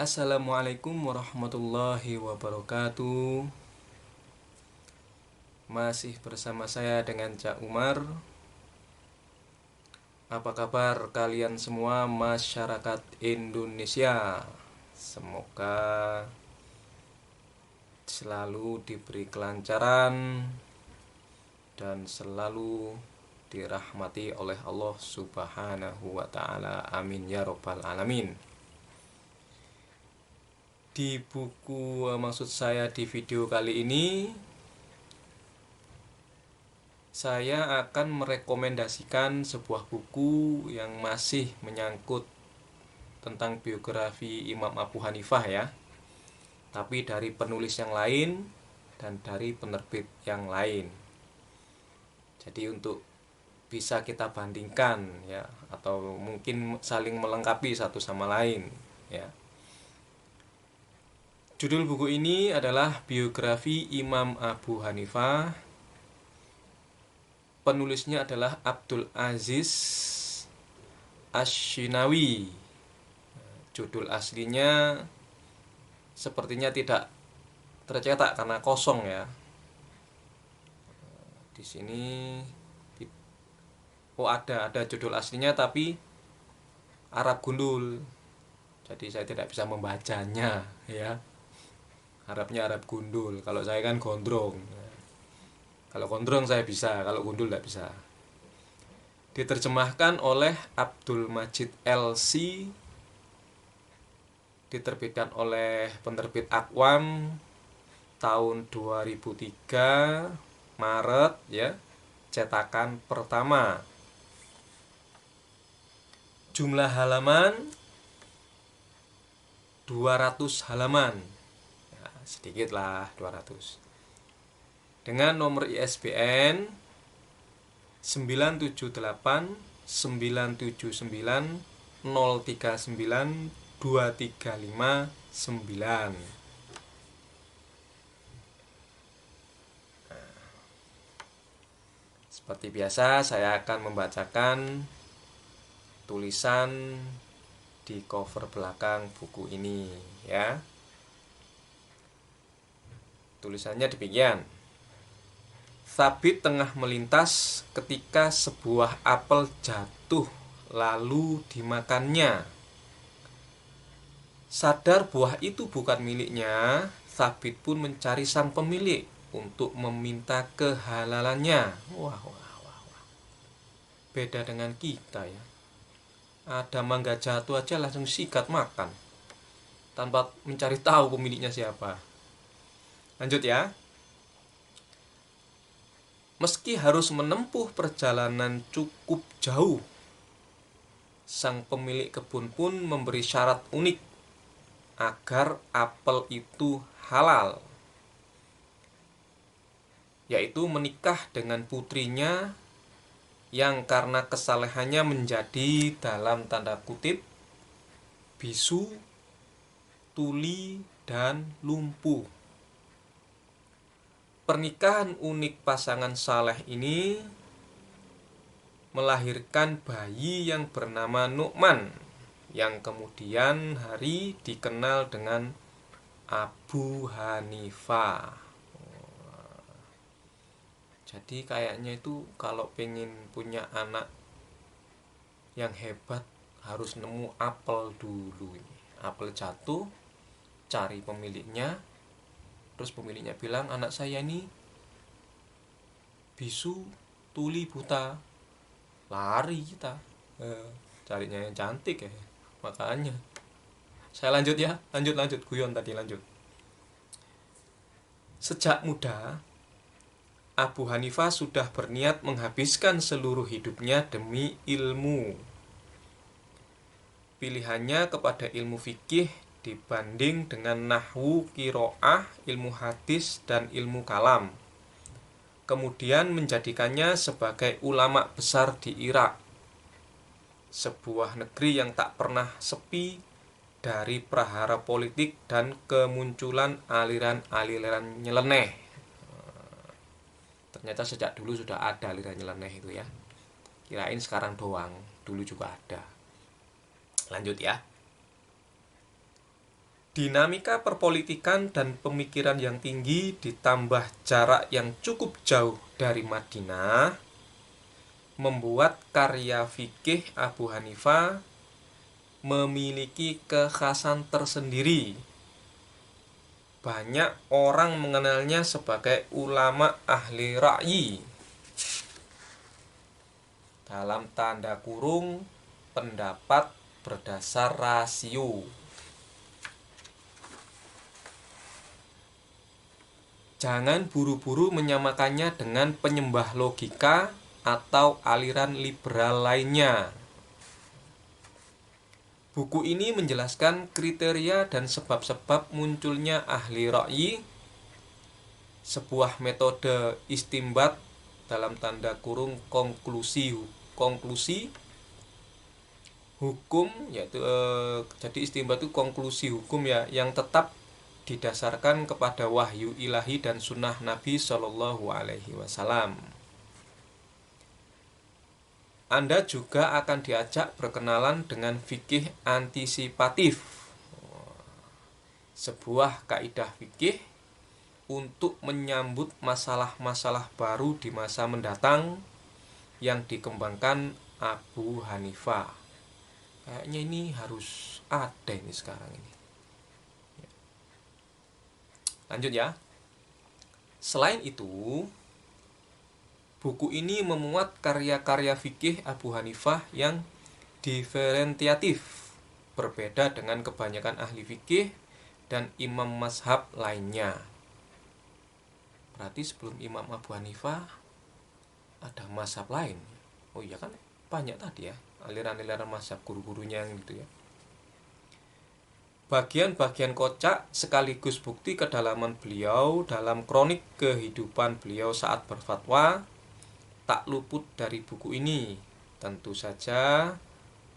Assalamualaikum warahmatullahi wabarakatuh. Masih bersama saya dengan Cak Umar. Apa kabar kalian semua masyarakat Indonesia? Semoga selalu diberi kelancaran dan selalu dirahmati oleh Allah Subhanahu wa taala. Amin ya robbal alamin. Di buku maksud saya di video kali ini saya akan merekomendasikan sebuah buku yang masih menyangkut tentang biografi Imam Abu Hanifah ya. Tapi dari penulis yang lain dan dari penerbit yang lain. Jadi untuk bisa kita bandingkan ya, atau mungkin saling melengkapi satu sama lain ya. Judul buku ini adalah Biografi Imam Abu Hanifah. Penulisnya adalah Abdul Aziz Ash-Shinawi. Judul aslinya sepertinya tidak tercetak karena kosong ya. Di sini ada judul aslinya tapi Arab gundul. Jadi saya tidak bisa membacanya ya. Arabnya Arab gundul. Kalau saya kan gondrong. Kalau gondrong saya bisa, kalau gundul tidak bisa. Diterjemahkan oleh Abdul Majid LC, diterbitkan oleh penerbit Aqwam tahun 2003 Maret ya, cetakan pertama. Jumlah halaman 200 halaman ya, sedikit lah 200, dengan nomor ISBN 978 979 039 2359. Seperti biasa saya akan membacakan tulisan di cover belakang buku ini ya. Tulisannya demikian. Thabit tengah melintas ketika sebuah apel jatuh lalu dimakannya. Sadar buah itu bukan miliknya, Thabit pun mencari sang pemilik untuk meminta kehalalannya. Wah. Beda dengan kita ya. Ada mangga jatuh aja langsung sikat makan tanpa mencari tahu pemiliknya siapa. Lanjut ya. Meski harus menempuh perjalanan cukup jauh, sang pemilik kebun pun memberi syarat unik agar apel itu halal, yaitu menikah dengan putrinya yang karena kesalehannya menjadi dalam tanda kutip bisu, tuli, dan lumpuh. Pernikahan unik pasangan saleh ini melahirkan bayi yang bernama Nu'man, yang kemudian hari dikenal dengan Abu Hanifah. Jadi kayaknya itu kalau pengen punya anak yang hebat harus nemu apel dulu. Apel jatuh, cari pemiliknya, terus pemiliknya bilang anak saya ini bisu, tuli, buta. Lari kita, carinya yang cantik ya. Makanya saya lanjut ya, lanjut guyon tadi lanjut. Sejak muda Abu Hanifah sudah berniat menghabiskan seluruh hidupnya demi ilmu. Pilihannya kepada ilmu fikih dibanding dengan nahwu, qiraah, ilmu hadis, dan ilmu kalam. Kemudian menjadikannya sebagai ulama besar di Irak, sebuah negeri yang tak pernah sepi dari prahara politik dan kemunculan aliran-aliran nyeleneh. Ternyata sejak dulu sudah ada aliran nyeleneh itu ya. Kirain sekarang doang, dulu juga ada. Lanjut ya. Dinamika perpolitikan dan pemikiran yang tinggi ditambah jarak yang cukup jauh dari Madinah membuat karya fikih Abu Hanifah memiliki kekhasan tersendiri. Banyak orang mengenalnya sebagai ulama ahli ra'yi, dalam tanda kurung pendapat berdasar rasio. Jangan buru-buru menyamakannya dengan penyembah logika atau aliran liberal lainnya. Buku ini menjelaskan kriteria dan sebab-sebab munculnya ahli ra'yi, sebuah metode istimbat dalam tanda kurung konklusi hukum, yaitu jadi istimbat itu konklusi hukum ya, yang tetap didasarkan kepada wahyu ilahi dan sunnah Nabi Shallallahu Alaihi Wasallam. Anda juga akan diajak berkenalan dengan fikih antisipatif, sebuah kaidah fikih untuk menyambut masalah-masalah baru di masa mendatang yang dikembangkan Abu Hanifah. Kayaknya ini harus ada ini sekarang ini. Lanjut ya. Selain itu, buku ini memuat karya-karya fikih Abu Hanifah yang diferensiatif, berbeda dengan kebanyakan ahli fikih dan imam mazhab lainnya. Berarti sebelum Imam Abu Hanifah ada mazhab lain. Oh iya kan, banyak tadi ya aliran-aliran mazhab guru-gurunya yang gitu ya. Bagian-bagian kocak sekaligus bukti kedalaman beliau dalam kronik kehidupan beliau saat berfatwa tak luput dari buku ini. Tentu saja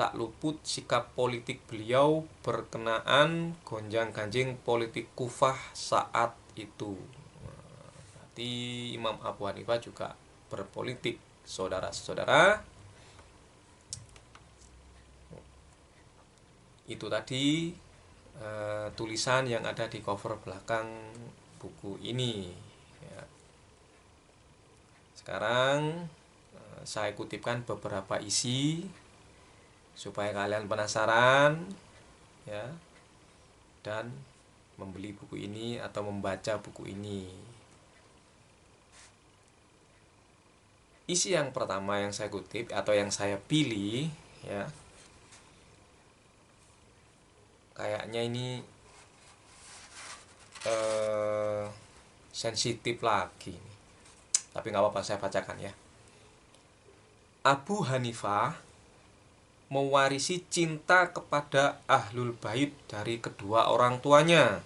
tak luput sikap politik beliau berkenaan gonjang-ganjing politik Kufah saat itu. Berarti Imam Abu Hanifah juga berpolitik, saudara-saudara. Itu tadi tulisan yang ada di cover belakang buku ini ya. Sekarang saya kutipkan beberapa isi supaya kalian penasaran ya, dan membeli buku ini atau membaca buku ini. Isi yang pertama yang saya kutip atau yang saya pilih ya, kayaknya ini sensitif lagi, tapi nggak apa-apa, saya bacakan ya. Abu Hanifah mewarisi cinta kepada Ahlul Bait dari kedua orang tuanya.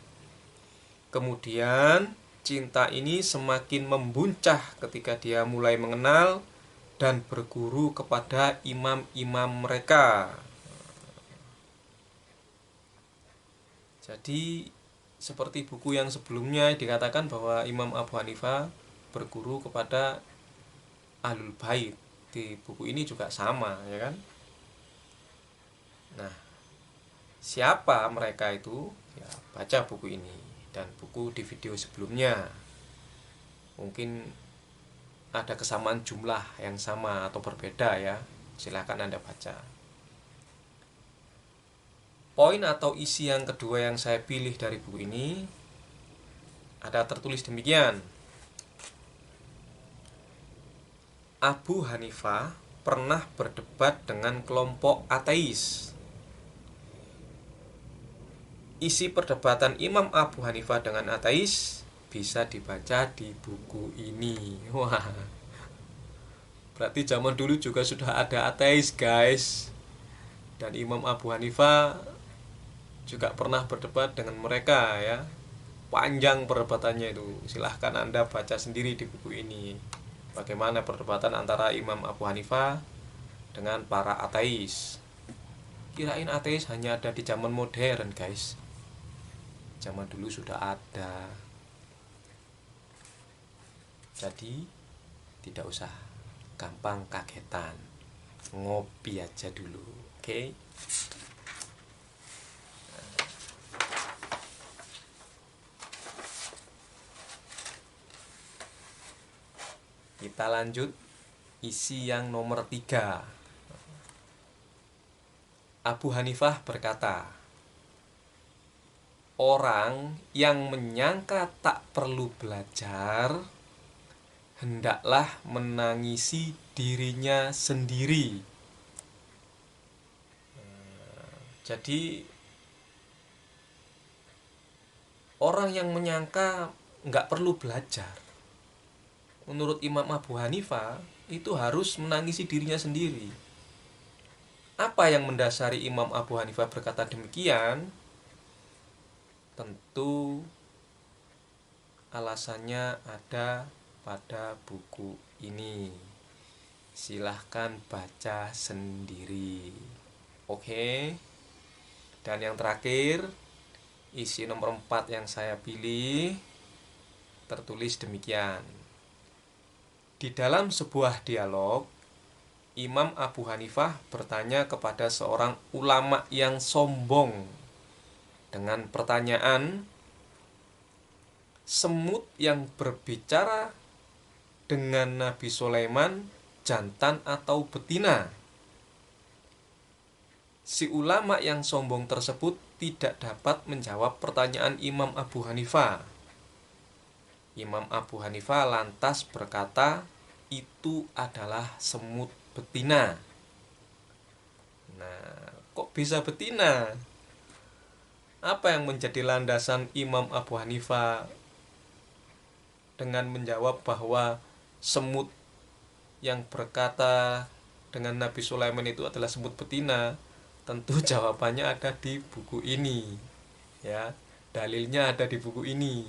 Kemudian cinta ini semakin membuncah ketika dia mulai mengenal dan berguru kepada imam-imam mereka. Jadi seperti buku yang sebelumnya dikatakan bahwa Imam Abu Hanifah berguru kepada Ahlul Bait, di buku ini juga sama ya kan. Nah, siapa mereka itu? Ya, baca buku ini dan buku di video sebelumnya. Mungkin ada kesamaan jumlah yang sama atau berbeda ya. Silakan Anda baca. Poin atau isi yang kedua yang saya pilih dari buku ini ada tertulis demikian. Abu Hanifah pernah berdebat dengan kelompok ateis. Isi perdebatan Imam Abu Hanifah dengan ateis bisa dibaca di buku ini. Wah, berarti zaman dulu juga sudah ada ateis guys. Dan Imam Abu Hanifah juga pernah berdebat dengan mereka ya. Panjang perdebatannya itu. Silahkan Anda baca sendiri di buku ini, bagaimana perdebatan antara Imam Abu Hanifah dengan para ateis. Kirain ateis hanya ada di zaman modern guys. Zaman dulu sudah ada. Jadi tidak usah gampang kagetan. Ngopi aja dulu, oke? Kita lanjut isi yang nomor 3. Abu Hanifah berkata, orang yang menyangka tak perlu belajar hendaklah menangisi dirinya sendiri. Jadi orang yang menyangka nggak perlu belajar, menurut Imam Abu Hanifah itu harus menangisi dirinya sendiri. Apa yang mendasari Imam Abu Hanifah berkata demikian? Tentu alasannya ada pada buku ini. Silahkan baca sendiri. Oke. Dan yang terakhir, isi nomor 4 yang saya pilih tertulis demikian. Di dalam sebuah dialog, Imam Abu Hanifah bertanya kepada seorang ulama yang sombong dengan pertanyaan, semut yang berbicara dengan Nabi Sulaiman jantan atau betina? Si ulama yang sombong tersebut tidak dapat menjawab pertanyaan Imam Abu Hanifah. Imam Abu Hanifah lantas berkata, itu adalah semut betina. Nah, kok bisa betina? Apa yang menjadi landasan Imam Abu Hanifah dengan menjawab bahwa semut yang berkata dengan Nabi Sulaiman itu adalah semut betina? Tentu jawabannya ada di buku ini, ya. Dalilnya ada di buku ini.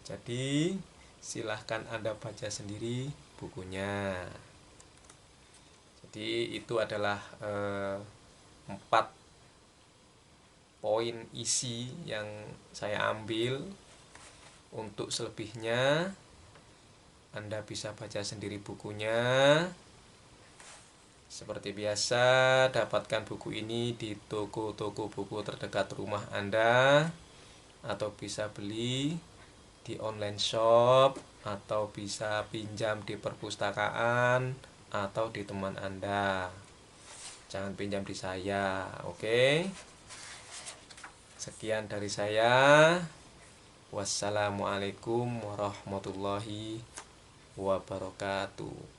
Jadi silahkan Anda baca sendiri bukunya. Jadi itu adalah 4 poin isi yang saya ambil. Untuk selebihnya Anda bisa baca sendiri bukunya. Seperti biasa, dapatkan buku ini di toko-toko buku terdekat rumah Anda, atau bisa beli di online shop, atau bisa pinjam di perpustakaan atau di teman Anda. Jangan pinjam di saya, oke? Sekian dari saya. Wassalamualaikum warahmatullahi wabarakatuh.